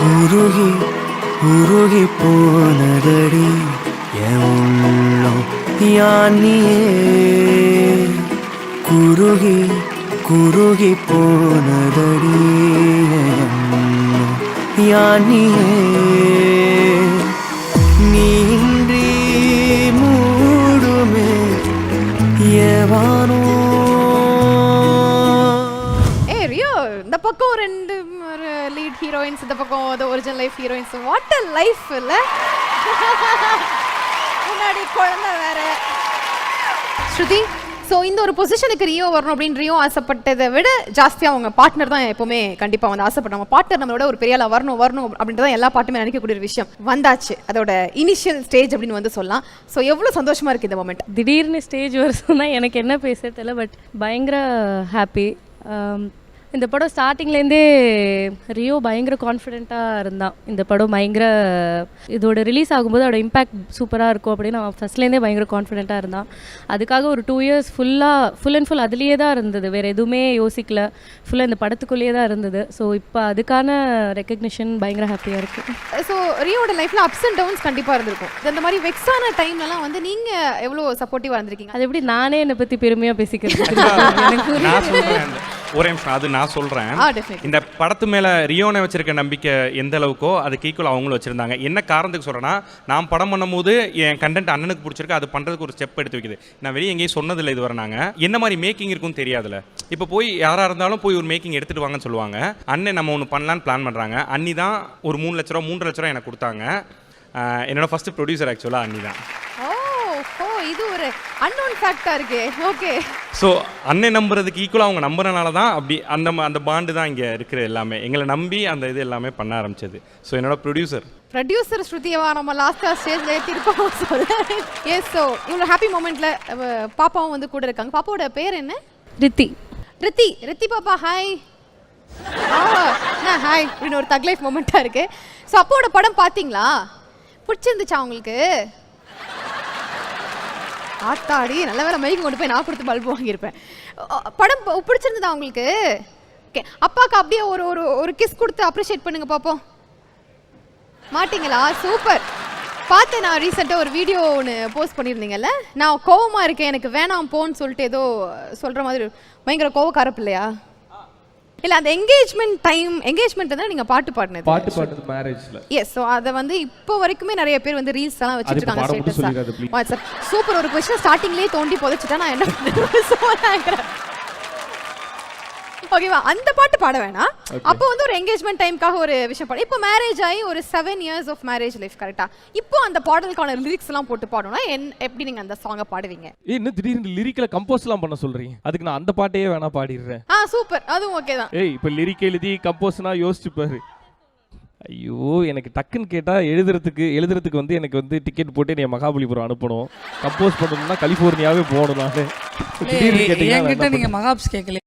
உருகி உருகி போனதடி என் உள்ளம் யானியே குருகி குருகி போனதடி என் உள்ளம் யானியே நீன்றி மூடுமே ஏவானோ. இந்த பக்கம் ரெண்டு லீட் ஹீரோயின்ஸ், இந்த பக்கம் original life heroines. What a life இல்ல. முன்னாடி குழந்தை வேற. ஸ்ருதி, ஸோ இந்த ஒரு பொசிஷனுக்கு ரியோ வரணும் அப்படின்னு ரியோ ஆசைப்பட்டதை விட ஜாஸ்தியாக அவங்க பார்ட்னர் தான் எப்போவுமே கண்டிப்பாக வந்து ஆசைப்பட்டாங்க. பார்ட்னர் நம்மளோட ஒரு பெரிய ஆளாக வரணும் வரணும் அப்படின்றத எல்லா பாட்டுமே நினைக்கக்கூடிய ஒரு விஷயம். வந்தாச்சு, அதோட இனிஷியல் ஸ்டேஜ் அப்படின்னு வந்து சொல்லலாம். ஸோ எவ்வளோ சந்தோஷமாக இருக்குது இந்த மொமெண்ட். திடீர்னு ஸ்டேஜ் வருஷம்னா எனக்கு என்ன பேச தெரியல, பட் பயங்கர ஹாப்பி. இந்த படம் ஸ்டார்டிங்லேருந்தே ரியோ பயங்கர கான்ஃபிடென்ட்டாக இருந்தான். இந்த படம் பயங்கர இதோட ரிலீஸ் ஆகும்போது அதோட இம்பேக்ட் சூப்பராக இருக்கும் அப்படின்னு அவன் ஃபஸ்ட்லேருந்தே பயங்கர கான்ஃபிடென்ட்டாக இருந்தான். அதுக்காக ஒரு 2 years ஃபுல் அண்ட் ஃபுல் அதுலேயே தான் இருந்தது, வேறு எதுவுமே யோசிக்கல, ஃபுல்லாக இந்த படத்துக்குள்ளேயே தான் இருந்தது. ஸோ இப்போ அதுக்கான ரெக்கக்னிஷன் பயங்கர ஹாப்பியாக இருக்குது. ஸோ ரியோட லைஃப்பில் அப்ஸ் அண்ட் டவுன்ஸ் கண்டிப்பாக இருந்திருக்கும். இந்த மாதிரி வெக்ஸான டைம்லலாம் வந்து நீங்கள் எவ்வளோ சப்போர்ட்டிவாக இருந்திருக்கீங்க? அது எப்படி நானே என்னை பற்றி பெருமையாக பேசிக்கிறது ஒரே நிமிஷம், அது நான் சொல்கிறேன். இந்த படத்து மேலே ரியோனை வச்சிருக்க நம்பிக்கை எந்த அளவுக்கோ அதுக்கு ஈக்குவல் அவங்களும் வச்சுருந்தாங்க. என்ன காரணத்துக்கு சொல்கிறேன்னா, நான் படம் பண்ணும்போது என் கண்டென்ட் அண்ணனுக்கு பிடிச்சிருக்கு, அது பண்ணுறதுக்கு ஒரு ஸ்டெப் எடுத்து வைக்குது. நான் வெளியே எங்கேயும் சொன்னதில்லை இதுவரை. நாங்கள் என்ன மாதிரி மேக்கிங் இருக்குன்னு தெரியாதுல்ல. இப்போ போய் யாராக இருந்தாலும் போய் ஒரு மேக்கிங் எடுத்துகிட்டு வாங்கன்னு சொல்லுவாங்க. அண்ணன் நம்ம ஒன்று பண்ணலான்னு பிளான் பண்ணுறாங்க. அண்ணி தான் ஒரு 3 லட்ச ரூபா 3.5 லட்ச ரூபா எனக்கு கொடுத்தாங்க. என்னோட ஃபஸ்ட்டு ப்ரொடியூசர் ஆக்சுவலாக அண்ணி தான். இது ஒரு அன்னோன் ஃபேக்டா இருக்கு. ஓகே, ஸோ அண்ணன் நம்புறதுக்கு ஈக்குவலாக அவங்க நம்புறனால தான் அப்படி அந்த பாண்டு தான் இங்கே இருக்கிற எல்லாமே. எங்களை நம்பி அந்த இது எல்லாமே பண்ண ஆரம்பிச்சது. ஸோ என்னோட ப்ரொடியூசர் ஸ்ருதியவா நம்ம லாஸ்ட்டாக ஸ்டேஜில் ஏற்றிருப்போம் சொல்ல. எஸ், ஸோ இவ்வளோ ஹாப்பி மூமெண்ட்டில் பாப்பாவும் வந்து கூட இருக்காங்க. பாப்பாவோட பேர் என்ன? ரித்தி பாப்பா, ஹாய். ஹாய் அப்படின்னு ஒரு தக் லைஃப் மூமெண்ட்டாக இருக்குது. ஸோ அப்பாவோட படம் பார்த்தீங்களா? பிடிச்சிருந்துச்சா உங்களுக்கு? ஆத்தாடி, நல்ல வேலை மைக்கு கொண்டு போய் நான் கொடுத்து பல்பு வாங்கியிருப்பேன். படம் பிடிச்சிருந்ததா உங்களுக்கு? ஓகே, அப்பாவுக்கு அப்படியே ஒரு ஒரு ஒரு கிஸ் கொடுத்து அப்ரிஷியேட் பண்ணுங்க பார்ப்போம். மாட்டிங்களா? சூப்பர். பார்த்தேன், நான் ரீசெண்டாக ஒரு வீடியோ ஒன்று போஸ்ட் பண்ணியிருந்தீங்கல்ல, நான் கோவமாக இருக்கேன் எனக்கு வேணாம் போன்னு சொல்லிட்டு ஏதோ சொல்கிற மாதிரி பயங்கர கோவக்காரப்பு இல்லையா? இல்லை, அந்த என்கேஜ்மெண்ட் தான் நீங்கள் பாட்டு பாடினது மேரேஜ்ல. எஸ், ஸோ அதை வந்து இப்போ வரைக்குமே நிறைய பேர் வந்து ரீல்ஸ் எல்லாம் வச்சுட்டு இருக்காங்க ஸ்டேட்டஸா. WhatsApp super. ஒரு கொஸ்டின் ஸ்டார்டிங்லேயே தோண்டி புதைச்சிட்டா நான் என்ன பண்ணுறேன்? ஓகேவா, அந்த பாட்டு பாட வேணாம். அப்போ வந்து ஒரு என்கேஜ்மெண்ட் டைம்க்காக ஒரு விஷயம் பாடு. இப்போ மேரேஜ் ஆகி ஒரு 7 years ஆஃப் மேரேஜ் லைஃப் கரெக்டா? இப்போ அந்த பாடலுக்கான லிரிக்ஸ் எல்லாம் போட்டு பாடணும்னா எப்படி நீங்க அந்த சாங்கை பாடுவீங்க? இன்னும் திடீர்னு லிரிக்ல கம்போஸ்லாம் பண்ண சொல்றீங்க, அதுக்கு நான் அந்த பாட்டையே வேணா பாடிடுறேன். சூப்பர், அதுவும் ஓகே தான். இப்போ லிரிக் எழுதி கம்போஸ்னா யோசிச்சு பாரு. ஐயோ, எனக்கு டக்குன்னு கேட்டா எழுதுறதுக்கு வந்து எனக்கு வந்து டிக்கெட் போட்டு நீ மகாபலிபுரம் அனுப்பணும். கம்போஸ் பண்ணணும்னா கலிஃபோர்னியாவே போகணும். நான் என்கிட்ட நீங்க மகாப்ஸ் கேட்கல.